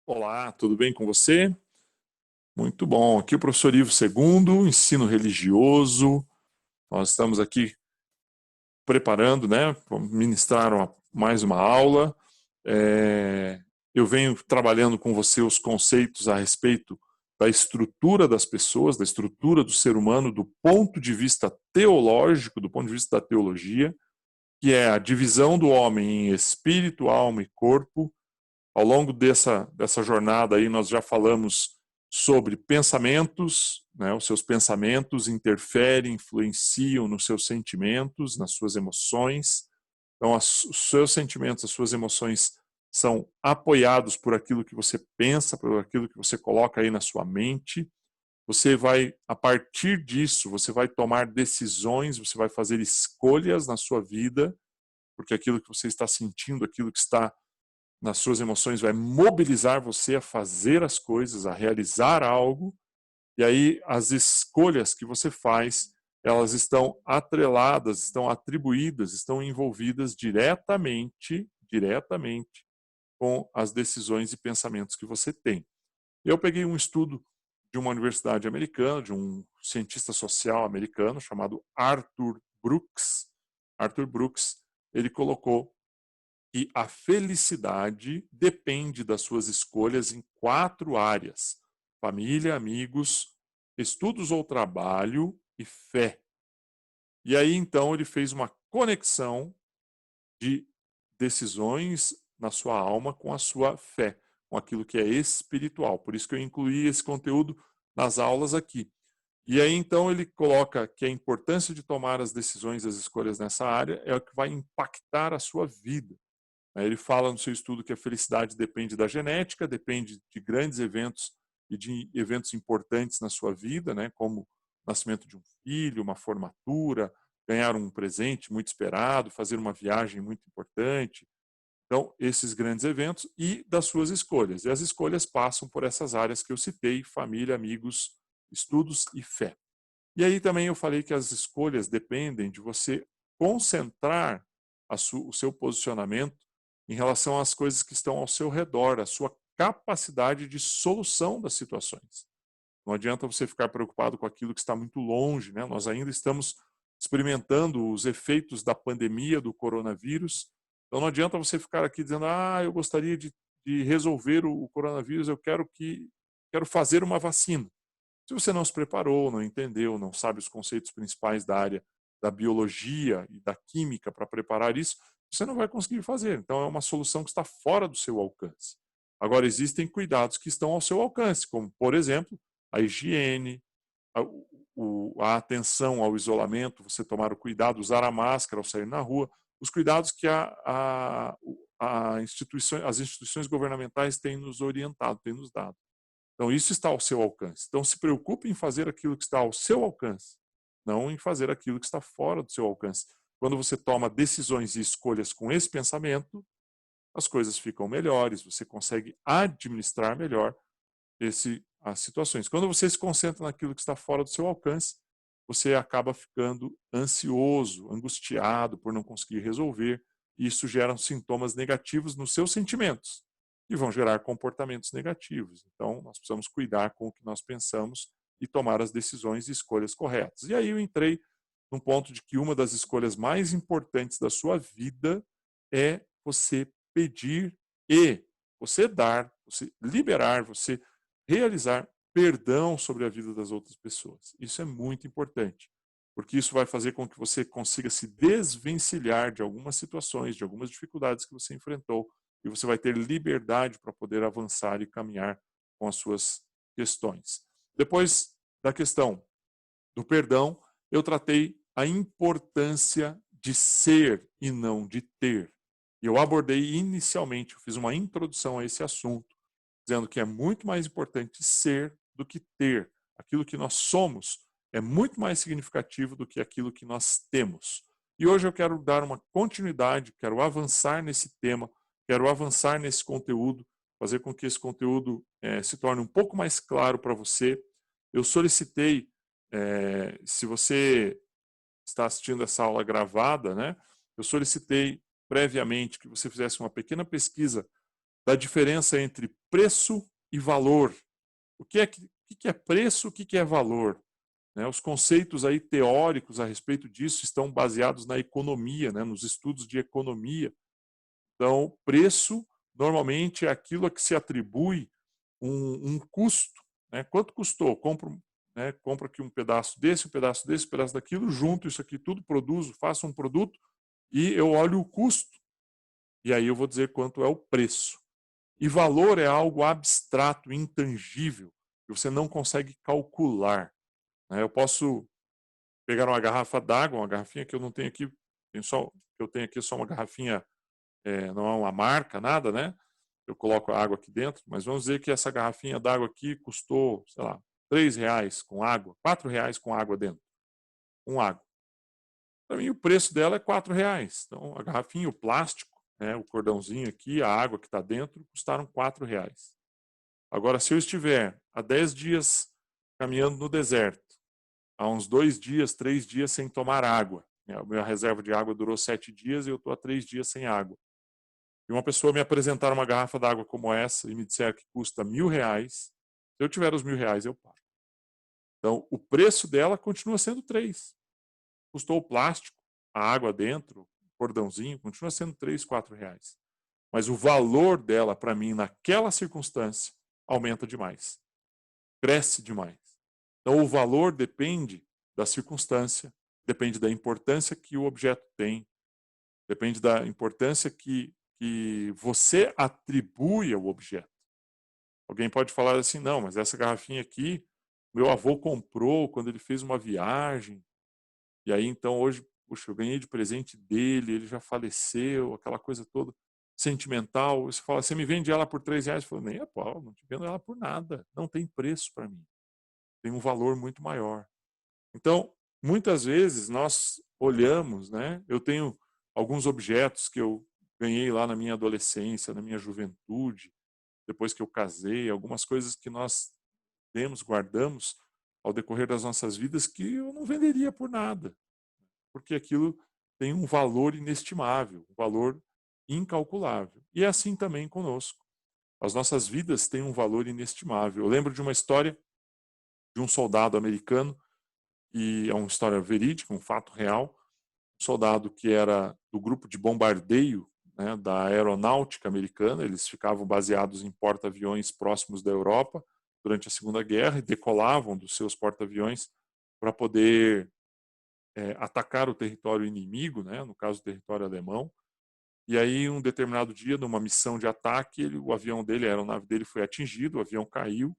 Olá, tudo bem com você? Muito bom. Aqui é o professor Ivo Segundo, ensino religioso. Nós estamos aqui preparando, né, para ministrar mais uma aula. Eu venho trabalhando com você os conceitos a respeito da estrutura das pessoas, da estrutura do ser humano, do ponto de vista teológico, do ponto de vista da teologia, que é a divisão do homem em espírito, alma e corpo. Ao longo dessa jornada aí, nós já falamos sobre pensamentos, né? Os seus pensamentos interferem, influenciam nos seus sentimentos, nas suas emoções. Então, os seus sentimentos, as suas emoções são apoiados por aquilo que você pensa, por aquilo que você coloca aí na sua mente. Você vai, a partir disso, você vai tomar decisões, você vai fazer escolhas na sua vida, porque aquilo que você está sentindo, aquilo que está nas suas emoções vai mobilizar você a fazer as coisas, a realizar algo, e aí as escolhas que você faz, elas estão atreladas, estão atribuídas, estão envolvidas diretamente com as decisões e pensamentos que você tem. Eu peguei um estudo de uma universidade americana, de um cientista social americano chamado Arthur Brooks. Arthur Brooks, ele colocou que a felicidade depende das suas escolhas em 4 áreas: família, amigos, estudos ou trabalho e fé. E aí então ele fez uma conexão de decisões na sua alma com a sua fé, com aquilo que é espiritual. Por isso que eu incluí esse conteúdo nas aulas aqui. E aí então ele coloca que a importância de tomar as decisões, as escolhas nessa área é o que vai impactar a sua vida. Ele fala no seu estudo que a felicidade depende da genética, depende de grandes eventos e de eventos importantes na sua vida, né, como o nascimento de um filho, uma formatura, ganhar um presente muito esperado, fazer uma viagem muito importante. Então, esses grandes eventos e das suas escolhas. E as escolhas passam por essas áreas que eu citei: família, amigos, estudos e fé. E aí também eu falei que as escolhas dependem de você concentrar o seu posicionamento em relação às coisas que estão ao seu redor, a sua capacidade de solução das situações. Não adianta você ficar preocupado com aquilo que está muito longe, né? Nós ainda estamos experimentando os efeitos da pandemia do coronavírus. Então não adianta você ficar aqui dizendo: eu gostaria de resolver o coronavírus, eu quero fazer uma vacina. Se você não se preparou, não entendeu, não sabe os conceitos principais da área da biologia e da química para preparar isso, você não vai conseguir fazer. Então é uma solução que está fora do seu alcance. Agora, existem cuidados que estão ao seu alcance, como, por exemplo, a higiene, a atenção ao isolamento, você tomar o cuidado, usar a máscara ao sair na rua, os cuidados que as instituições governamentais têm nos orientado, têm nos dado. Então, isso está ao seu alcance. Então, se preocupe em fazer aquilo que está ao seu alcance, não em fazer aquilo que está fora do seu alcance. Quando você toma decisões e escolhas com esse pensamento, as coisas ficam melhores, você consegue administrar melhor as situações. Quando você se concentra naquilo que está fora do seu alcance, você acaba ficando ansioso, angustiado por não conseguir resolver, e isso gera sintomas negativos nos seus sentimentos e vão gerar comportamentos negativos. Então, nós precisamos cuidar com o que nós pensamos e tomar as decisões e escolhas corretas. E aí eu entrei num ponto de que uma das escolhas mais importantes da sua vida é você pedir e você dar, você liberar, você realizar perdão sobre a vida das outras pessoas. Isso é muito importante, porque isso vai fazer com que você consiga se desvencilhar de algumas situações, de algumas dificuldades que você enfrentou, e você vai ter liberdade para poder avançar e caminhar com as suas questões. Depois da questão do perdão, eu tratei a importância de ser e não de ter. Eu abordei inicialmente, eu fiz uma introdução a esse assunto, dizendo que é muito mais importante ser do que ter. Aquilo que nós somos é muito mais significativo do que aquilo que nós temos. E hoje eu quero dar uma continuidade, quero avançar nesse tema, quero avançar nesse conteúdo, fazer com que esse conteúdo se torne um pouco mais claro para você. Eu solicitei, se você está assistindo essa aula gravada, né, eu solicitei previamente que você fizesse uma pequena pesquisa da diferença entre preço e valor. O que é preço, o que é valor? Né? Os conceitos aí teóricos a respeito disso estão baseados na economia, né? Nos estudos de economia. Então, preço normalmente é aquilo a que se atribui um custo. Né? Quanto custou? Compro aqui um pedaço desse, um pedaço desse, um pedaço daquilo, junto isso aqui tudo, produzo, faço um produto e eu olho o custo. E aí eu vou dizer quanto é o preço. E valor é algo abstrato, intangível, que você não consegue calcular. Né? Eu posso pegar uma garrafa d'água, uma garrafinha que eu não tenho aqui, eu tenho aqui só uma garrafinha, não é uma marca, nada, né? Eu coloco a água aqui dentro, mas vamos dizer que essa garrafinha d'água aqui custou, sei lá, R$3 com água, R$4 com água dentro, com água. Para mim o preço dela é R$4. Então a garrafinha, o plástico, né, o cordãozinho aqui, a água que está dentro, custaram R$4. Agora, se eu estiver há 10 dias caminhando no deserto, há uns 2 dias, 3 dias sem tomar água, a minha reserva de água durou 7 dias e eu estou há 3 dias sem água. E uma pessoa me apresentar uma garrafa d'água como essa e me disser que custa R$1.000, se eu tiver os R$1.000, eu pago. Então, o preço dela continua sendo 3. Custou o plástico, a água dentro, o cordãozinho, continua sendo 3, R$4. Mas o valor dela, para mim, naquela circunstância, aumenta demais. Cresce demais. Então, o valor depende da circunstância, depende da importância que o objeto tem, depende da importância que você atribui ao objeto. Alguém pode falar assim, não, mas essa garrafinha aqui, meu avô comprou quando ele fez uma viagem, e aí então hoje, puxa, eu ganhei de presente dele, ele já faleceu, aquela coisa toda sentimental. Você fala, você me vende ela por R$3? Eu falo, nem a pau, não te vendo ela por nada, não tem preço para mim, tem um valor muito maior. Então, muitas vezes nós olhamos, né? Eu tenho alguns objetos que eu ganhei lá na minha adolescência, na minha juventude, depois que eu casei, algumas coisas que nós temos, guardamos ao decorrer das nossas vidas que eu não venderia por nada, porque aquilo tem um valor inestimável, um valor incalculável. E é assim também conosco. As nossas vidas têm um valor inestimável. Eu lembro de uma história de um soldado americano, e é uma história verídica, um fato real, um soldado que era do grupo de bombardeio, né, da aeronáutica americana. Eles ficavam baseados em porta-aviões próximos da Europa durante a Segunda Guerra e decolavam dos seus porta-aviões para poder atacar o território inimigo, né, no caso o território alemão. E aí, um determinado dia, numa missão de ataque, o avião dele, a aeronave dele foi atingido, o avião caiu,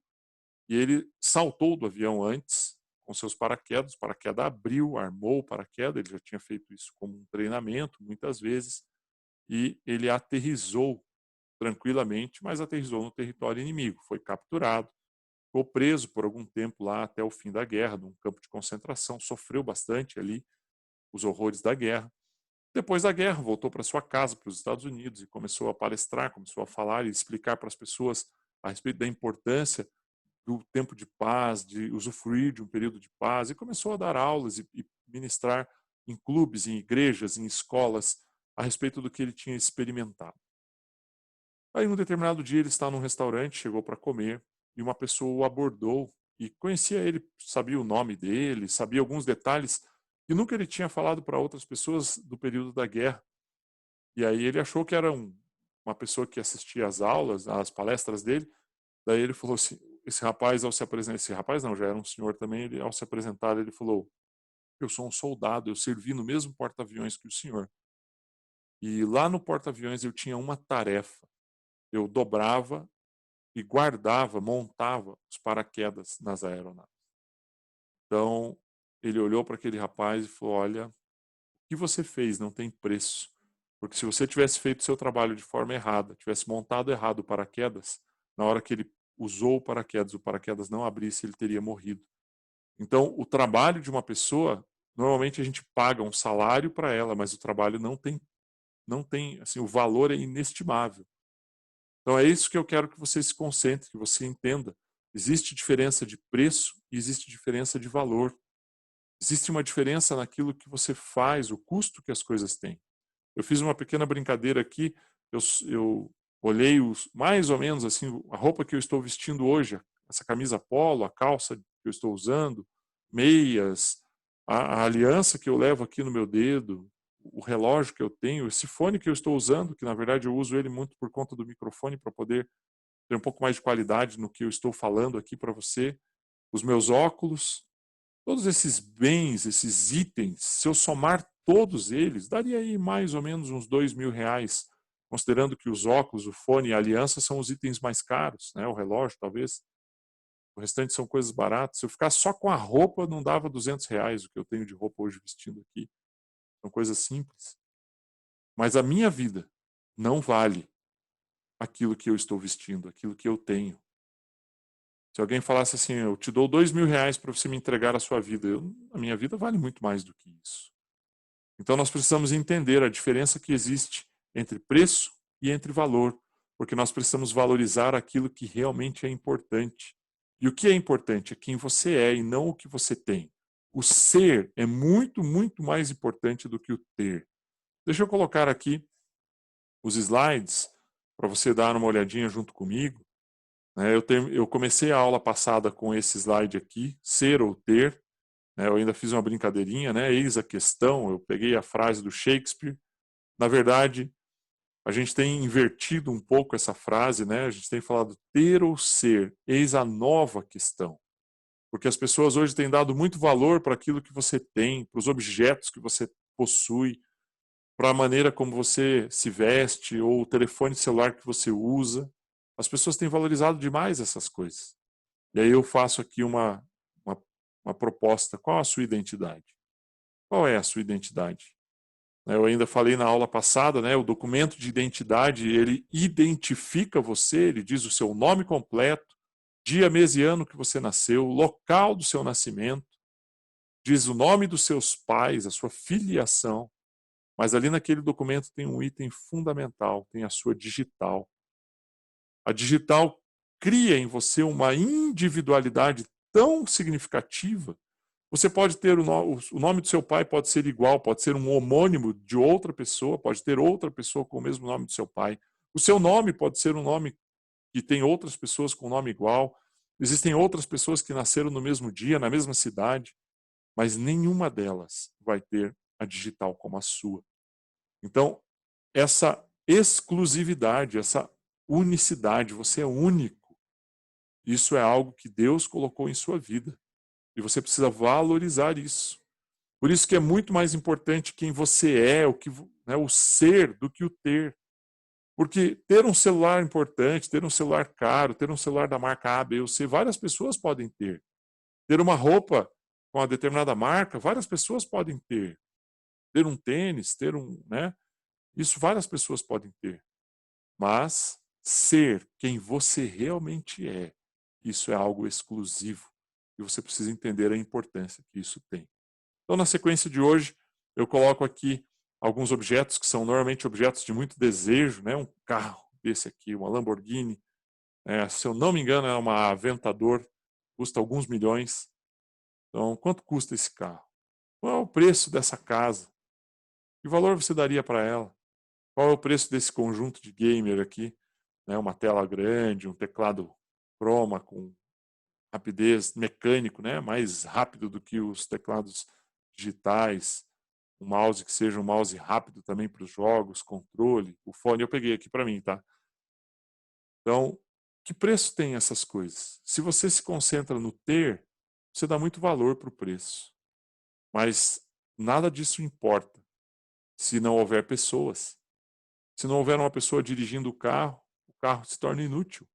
e ele saltou do avião antes, com seus paraquedas, o paraquedas abriu, armou o paraquedas, ele já tinha feito isso como um treinamento, muitas vezes, e ele aterrissou tranquilamente, mas aterrissou no território inimigo, foi capturado, ficou preso por algum tempo lá até o fim da guerra, num campo de concentração, sofreu bastante ali os horrores da guerra. Depois da guerra, voltou para sua casa, para os Estados Unidos, e começou a palestrar, começou a falar e explicar para as pessoas a respeito da importância do tempo de paz, de usufruir de um período de paz, e começou a dar aulas e ministrar em clubes, em igrejas, em escolas, a respeito do que ele tinha experimentado. Aí, num determinado dia, ele está num restaurante, chegou para comer, e uma pessoa o abordou, e conhecia ele, sabia o nome dele, sabia alguns detalhes que nunca ele tinha falado para outras pessoas do período da guerra. E aí ele achou que era uma pessoa que assistia às aulas, às palestras dele. Daí ele falou assim, esse rapaz ao se apresentar, esse rapaz não, já era um senhor também, ele ao se apresentar, ele falou, eu sou um soldado, eu servi no mesmo porta-aviões que o senhor. E lá no porta-aviões eu tinha uma tarefa, eu dobrava e guardava, montava os paraquedas nas aeronaves. Então, ele olhou para aquele rapaz e falou, olha, o que você fez não tem preço. Porque se você tivesse feito o seu trabalho de forma errada, tivesse montado errado o paraquedas, na hora que ele usou o paraquedas não abrisse, ele teria morrido. Então, o trabalho de uma pessoa, normalmente a gente paga um salário para ela, mas o trabalho não tem, assim, o valor é inestimável. Então é isso que eu quero que você se concentre, que você entenda. Existe diferença de preço e existe diferença de valor. Existe uma diferença naquilo que você faz, o custo que as coisas têm. Eu fiz uma pequena brincadeira aqui. olhei mais ou menos assim, a roupa que eu estou vestindo hoje, essa camisa polo, a calça que eu estou usando, meias, a aliança que eu levo aqui no meu dedo, o relógio que eu tenho, esse fone que eu estou usando, que na verdade eu uso ele muito por conta do microfone para poder ter um pouco mais de qualidade no que eu estou falando aqui para você, os meus óculos, todos esses bens, esses itens, se eu somar todos eles, daria aí mais ou menos uns R$ 2.000, considerando que os óculos, o fone e a aliança são os itens mais caros, né? O relógio talvez, o restante são coisas baratas. Se eu ficar só com a roupa, não dava R$ 200 o que eu tenho de roupa hoje vestindo aqui. São coisas simples. Mas a minha vida não vale aquilo que eu estou vestindo, aquilo que eu tenho. Se alguém falasse assim, eu te dou R$ 2.000 para você me entregar a sua vida, a minha vida vale muito mais do que isso. Então nós precisamos entender a diferença que existe entre preço e entre valor, porque nós precisamos valorizar aquilo que realmente é importante. E o que é importante é quem você é e não o que você tem. O ser é muito, muito mais importante do que o ter. Deixa eu colocar aqui os slides para você dar uma olhadinha junto comigo. Eu comecei a aula passada com esse slide aqui, ser ou ter. Eu ainda fiz uma brincadeirinha, né? Eis a questão. Eu peguei a frase do Shakespeare. Na verdade, a gente tem invertido um pouco essa frase, né? A gente tem falado ter ou ser, eis a nova questão. Porque as pessoas hoje têm dado muito valor para aquilo que você tem, para os objetos que você possui, para a maneira como você se veste ou o telefone celular que você usa. As pessoas têm valorizado demais essas coisas. E aí eu faço aqui uma, uma proposta. Qual a sua identidade? Qual é a sua identidade? Eu ainda falei na aula passada, né, o documento de identidade, ele identifica você, ele diz o seu nome completo, dia, mês e ano que você nasceu, local do seu nascimento, diz o nome dos seus pais, a sua filiação, mas ali naquele documento tem um item fundamental, tem a sua digital. A digital cria em você uma individualidade tão significativa. Você pode ter o nome do seu pai pode ser igual, pode ser um homônimo de outra pessoa, pode ter outra pessoa com o mesmo nome do seu pai. O seu nome pode ser um nome que tem outras pessoas com nome igual. Existem outras pessoas que nasceram no mesmo dia, na mesma cidade, mas nenhuma delas vai ter a digital como a sua. Então, essa exclusividade, essa unicidade, você é único. Isso é algo que Deus colocou em sua vida. E você precisa valorizar isso. Por isso que é muito mais importante quem você é, o ser, do que o ter. Porque ter um celular importante, ter um celular caro, ter um celular da marca A, B ou C, várias pessoas podem ter. Ter uma roupa com uma determinada marca, várias pessoas podem ter. Ter um tênis, isso várias pessoas podem ter. Mas ser quem você realmente é, isso é algo exclusivo. E você precisa entender a importância que isso tem. Então, na sequência de hoje, eu coloco aqui alguns objetos que são normalmente objetos de muito desejo, né? Um carro desse aqui, uma Lamborghini, se eu não me engano, é uma Aventador, custa alguns milhões. Então, quanto custa esse carro? Qual é o preço dessa casa? Que valor você daria para ela? Qual é o preço desse conjunto de gamer aqui? Uma tela grande, um teclado Chroma com rapidez mecânico, né? Mais rápido do que os teclados digitais, um mouse que seja um mouse rápido também para os jogos, controle, o fone eu peguei aqui para mim, tá? Então, que preço tem essas coisas? Se você se concentra no ter, você dá muito valor para o preço. Mas nada disso importa se não houver pessoas. Se não houver uma pessoa dirigindo o carro se torna inútil.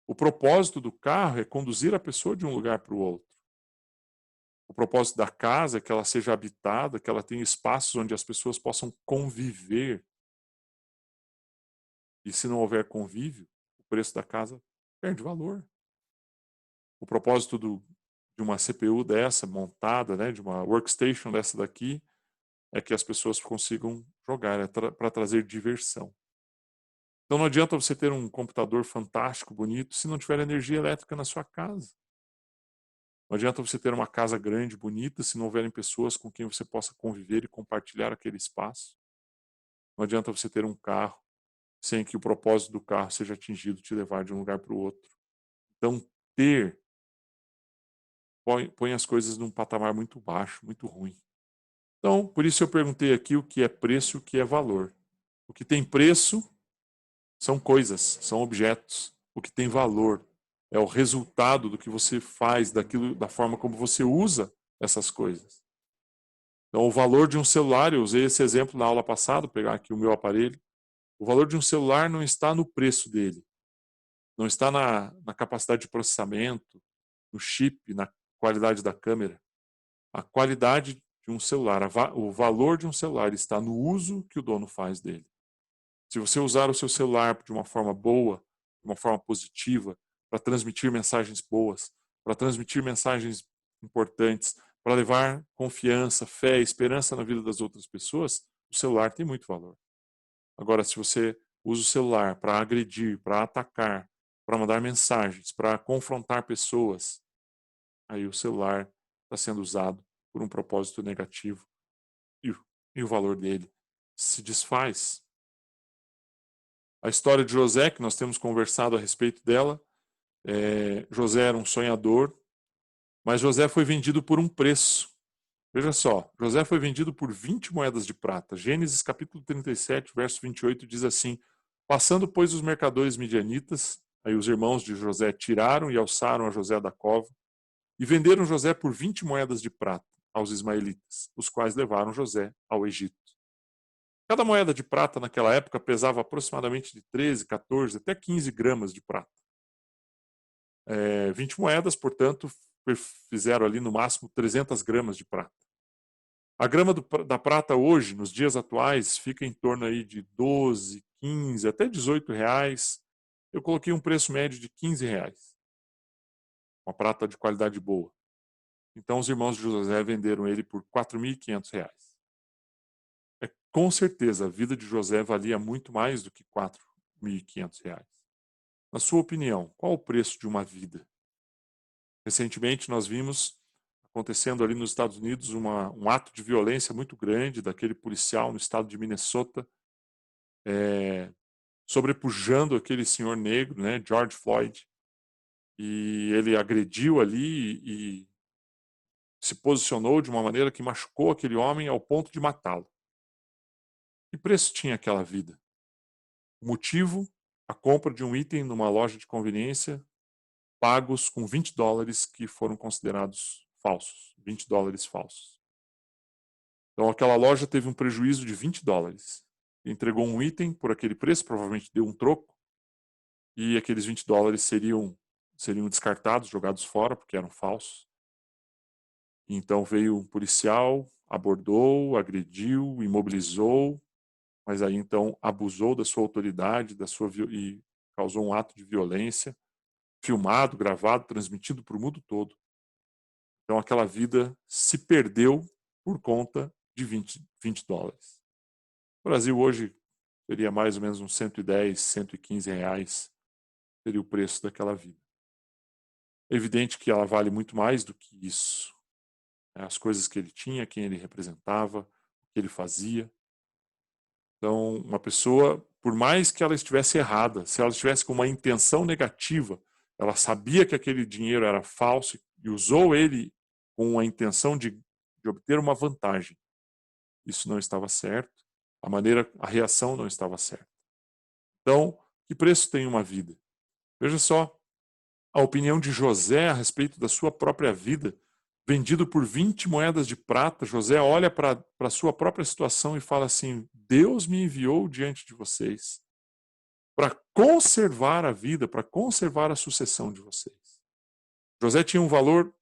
O propósito do carro é conduzir a pessoa de um lugar para o outro. O propósito da casa é que ela seja habitada, que ela tenha espaços onde as pessoas possam conviver. E se não houver convívio, o preço da casa perde valor. O propósito de uma CPU dessa montada, né, de uma workstation dessa daqui, é que as pessoas consigam jogar, para trazer diversão. Então não adianta você ter um computador fantástico, bonito, se não tiver energia elétrica na sua casa. Não adianta você ter uma casa grande, bonita, se não houverem pessoas com quem você possa conviver e compartilhar aquele espaço. Não adianta você ter um carro sem que o propósito do carro seja atingido, te levar de um lugar para o outro. Então, ter põe as coisas num patamar muito baixo, muito ruim. Então, por isso eu perguntei aqui o que é preço e o que é valor. O que tem preço são coisas, são objetos. O que tem valor é o resultado do que você faz, daquilo, da forma como você usa essas coisas. Então, o valor de um celular, eu usei esse exemplo na aula passada, vou pegar aqui o meu aparelho. O valor de um celular não está no preço dele, não está na capacidade de processamento, no chip, na qualidade da câmera. A qualidade de um celular, o valor de um celular está no uso que o dono faz dele. Se você usar o seu celular de uma forma boa, de uma forma positiva, para transmitir mensagens boas, para transmitir mensagens importantes, para levar confiança, fé, esperança na vida das outras pessoas, o celular tem muito valor. Agora, se você usa o celular para agredir, para atacar, para mandar mensagens, para confrontar pessoas, aí o celular está sendo usado por um propósito negativo e o valor dele se desfaz. A história de José, que nós temos conversado a respeito dela, José era um sonhador, mas José foi vendido por um preço. Veja só, José foi vendido por 20 moedas de prata. Gênesis capítulo 37, verso 28 diz assim: passando, pois, os mercadores midianitas, aí os irmãos de José tiraram e alçaram a José da cova, e venderam José por 20 moedas de prata aos ismaelitas, os quais levaram José ao Egito. Cada moeda de prata naquela época pesava aproximadamente de 13, 14, até 15 gramas de prata. 20 moedas, portanto, fizeram ali no máximo 300 gramas de prata. A grama da prata hoje, nos dias atuais, fica em torno aí de 12, 15, até 18 reais. Eu coloquei um preço médio de 15 reais. Uma prata de qualidade boa. Então os irmãos de José venderam ele por 4.500 reais. Com certeza, a vida de José valia muito mais do que 4.500 reais. Na sua opinião, qual o preço de uma vida? Recentemente nós vimos acontecendo ali nos Estados Unidos um ato de violência muito grande daquele policial no estado de Minnesota, sobrepujando aquele senhor negro, né, George Floyd, e ele agrediu ali e se posicionou de uma maneira que machucou aquele homem ao ponto de matá-lo. Que preço tinha aquela vida? O motivo, a compra de um item numa loja de conveniência, pagos com 20 dólares que foram considerados falsos, 20 dólares falsos. Então aquela loja teve um prejuízo de 20 dólares. Entregou um item por aquele preço, provavelmente deu um troco, e aqueles 20 dólares seriam descartados, jogados fora, porque eram falsos. Então veio um policial, abordou, agrediu, imobilizou, mas aí então abusou da sua autoridade, e causou um ato de violência, filmado, gravado, transmitido para o mundo todo. Então aquela vida se perdeu por conta de 20 dólares. O Brasil hoje seria mais ou menos uns 110, 115 reais, seria o preço daquela vida. É evidente que ela vale muito mais do que isso. As coisas que ele tinha, quem ele representava, o que ele fazia. Então, uma pessoa, por mais que ela estivesse errada, se ela estivesse com uma intenção negativa, ela sabia que aquele dinheiro era falso e usou ele com a intenção de obter uma vantagem. Isso não estava certo. A reação não estava certa. Então, que preço tem uma vida? Veja só, a opinião de José a respeito da sua própria vida, vendido por 20 moedas de prata, José olha para a sua própria situação e fala assim: Deus me enviou diante de vocês para conservar a vida, para conservar a sucessão de vocês. José tinha um valor,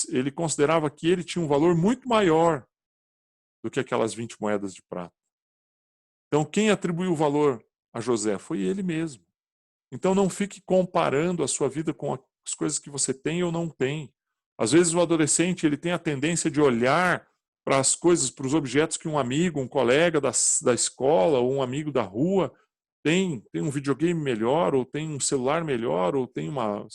ele considerava que ele tinha um valor muito maior do que aquelas 20 moedas de prata. Então, quem atribuiu o valor a José foi ele mesmo. Então, não fique comparando a sua vida com as coisas que você tem ou não tem. Às vezes, o adolescente ele tem a tendência de olhar para as coisas, para os objetos que um amigo, um colega da escola ou um amigo da rua tem um videogame melhor, ou tem um celular melhor, ou tem uma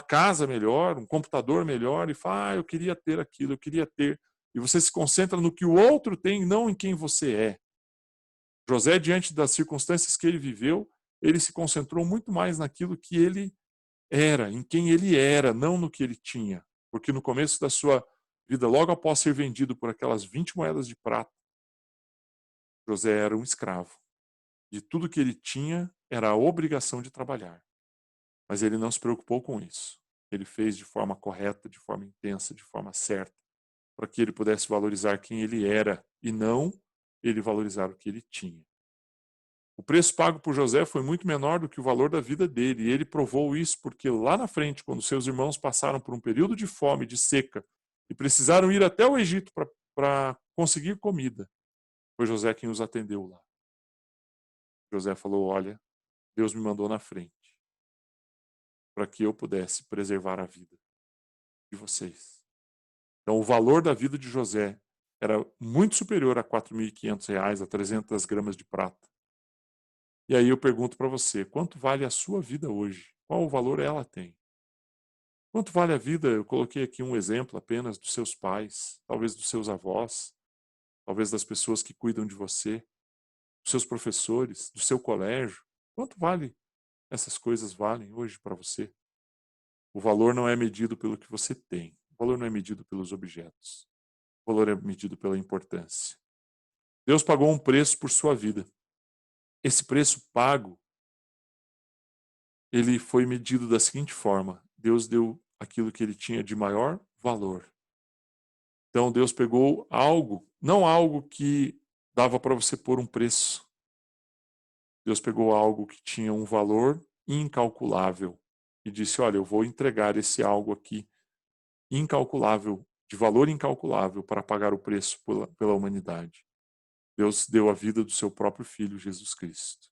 casa melhor, um computador melhor, e fala, eu queria ter aquilo, eu queria ter. E você se concentra no que o outro tem, não em quem você é. José, diante das circunstâncias que ele viveu, ele se concentrou muito mais naquilo que ele era, em quem ele era, não no que ele tinha. Porque no começo da sua vida, logo após ser vendido por aquelas 20 moedas de prata, José era um escravo. E tudo que ele tinha era a obrigação de trabalhar. Mas ele não se preocupou com isso. Ele fez de forma correta, de forma intensa, de forma certa, para que ele pudesse valorizar quem ele era e não ele valorizar o que ele tinha. O preço pago por José foi muito menor do que o valor da vida dele, e ele provou isso porque lá na frente, quando seus irmãos passaram por um período de fome, de seca, e precisaram ir até o Egito para conseguir comida, foi José quem os atendeu lá. José falou: olha, Deus me mandou na frente para que eu pudesse preservar a vida de vocês. Então, o valor da vida de José era muito superior a R$ 4.500, a 300 gramas de prata. E aí eu pergunto para você, quanto vale a sua vida hoje? Qual o valor ela tem? Quanto vale a vida? Eu coloquei aqui um exemplo apenas dos seus pais, talvez dos seus avós, talvez das pessoas que cuidam de você, dos seus professores, do seu colégio. Quanto vale essas coisas valem hoje para você? O valor não é medido pelo que você tem. O valor não é medido pelos objetos. O valor é medido pela importância. Deus pagou um preço por sua vida. Esse preço pago, ele foi medido da seguinte forma: Deus deu aquilo que ele tinha de maior valor. Então Deus pegou algo, não algo que dava para você pôr um preço. Deus pegou algo que tinha um valor incalculável e disse: olha, eu vou entregar esse algo aqui incalculável, de valor incalculável, para pagar o preço pela humanidade. Deus deu a vida do seu próprio Filho, Jesus Cristo.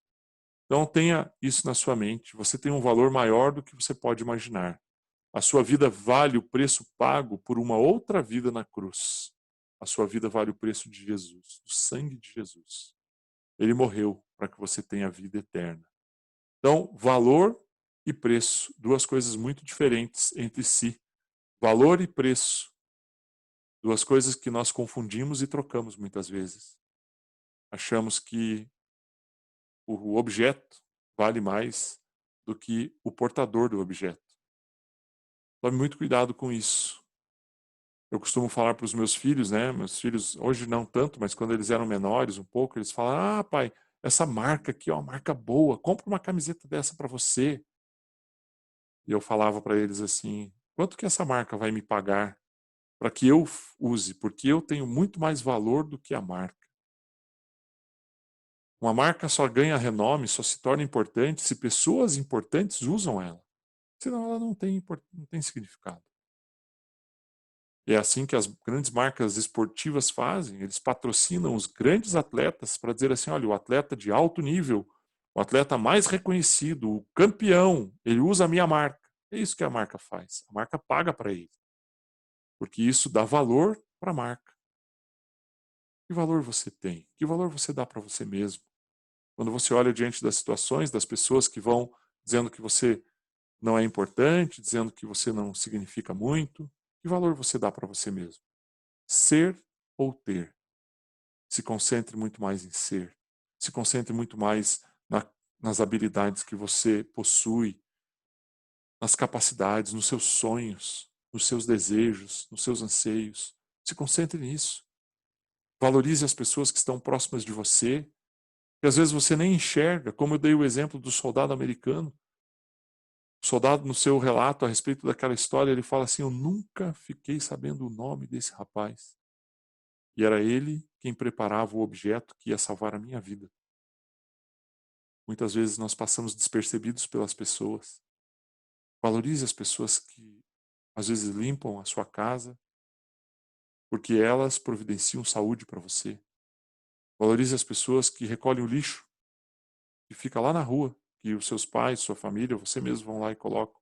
Então tenha isso na sua mente. Você tem um valor maior do que você pode imaginar. A sua vida vale o preço pago por uma outra vida na cruz. A sua vida vale o preço de Jesus, do sangue de Jesus. Ele morreu para que você tenha vida eterna. Então, valor e preço, duas coisas muito diferentes entre si. Valor e preço, duas coisas que nós confundimos e trocamos muitas vezes. Achamos que o objeto vale mais do que o portador do objeto. Tome muito cuidado com isso. Eu costumo falar para os meus filhos, né? Meus filhos, hoje não tanto, mas quando eles eram menores um pouco, eles falam: ah, pai, essa marca aqui é uma marca boa, compra uma camiseta dessa para você. E eu falava para eles assim: quanto que essa marca vai me pagar para que eu use? Porque eu tenho muito mais valor do que a marca. Uma marca só ganha renome, só se torna importante se pessoas importantes usam ela. Senão ela não tem significado. E é assim que as grandes marcas esportivas fazem, eles patrocinam os grandes atletas para dizer assim, olha, o atleta de alto nível, o atleta mais reconhecido, o campeão, ele usa a minha marca. É isso que a marca faz. A marca paga para ele. Porque isso dá valor para a marca. Que valor você tem? Que valor você dá para você mesmo? Quando você olha diante das situações, das pessoas que vão dizendo que você não é importante, dizendo que você não significa muito, que valor você dá para você mesmo? Ser ou ter? Se concentre muito mais em ser. Se concentre muito mais nas habilidades que você possui, nas capacidades, nos seus sonhos, nos seus desejos, nos seus anseios. Se concentre nisso. Valorize as pessoas que estão próximas de você, que às vezes você nem enxerga, como eu dei o exemplo do soldado americano. O soldado, no seu relato a respeito daquela história, ele fala assim: eu nunca fiquei sabendo o nome desse rapaz. E era ele quem preparava o objeto que ia salvar a minha vida. Muitas vezes nós passamos despercebidos pelas pessoas. Valorize as pessoas que às vezes limpam a sua casa, porque elas providenciam saúde para você. Valorize as pessoas que recolhem o lixo, que fica lá na rua, que os seus pais, sua família, você mesmo vão lá e colocam.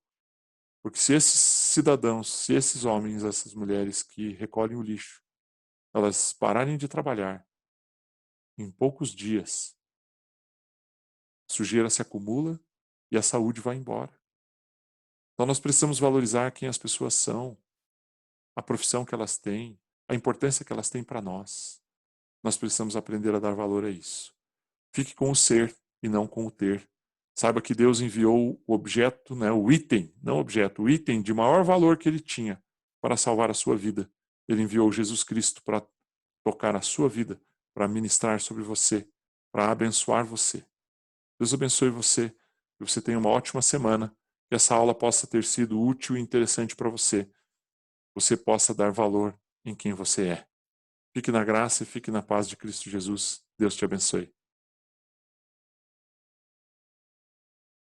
Porque se esses cidadãos, se esses homens, essas mulheres que recolhem o lixo, elas pararem de trabalhar, em poucos dias, a sujeira se acumula e a saúde vai embora. Então nós precisamos valorizar quem as pessoas são, a profissão que elas têm, a importância que elas têm para nós. Nós precisamos aprender a dar valor a isso. Fique com o ser e não com o ter. Saiba que Deus enviou o objeto, né, o item, não objeto, o item de maior valor que ele tinha para salvar a sua vida. Ele enviou Jesus Cristo para tocar a sua vida, para ministrar sobre você, para abençoar você. Deus abençoe você, que você tenha uma ótima semana, que essa aula possa ter sido útil e interessante para você. Você possa dar valor em quem você é. Fique na graça e fique na paz de Cristo Jesus. Deus te abençoe.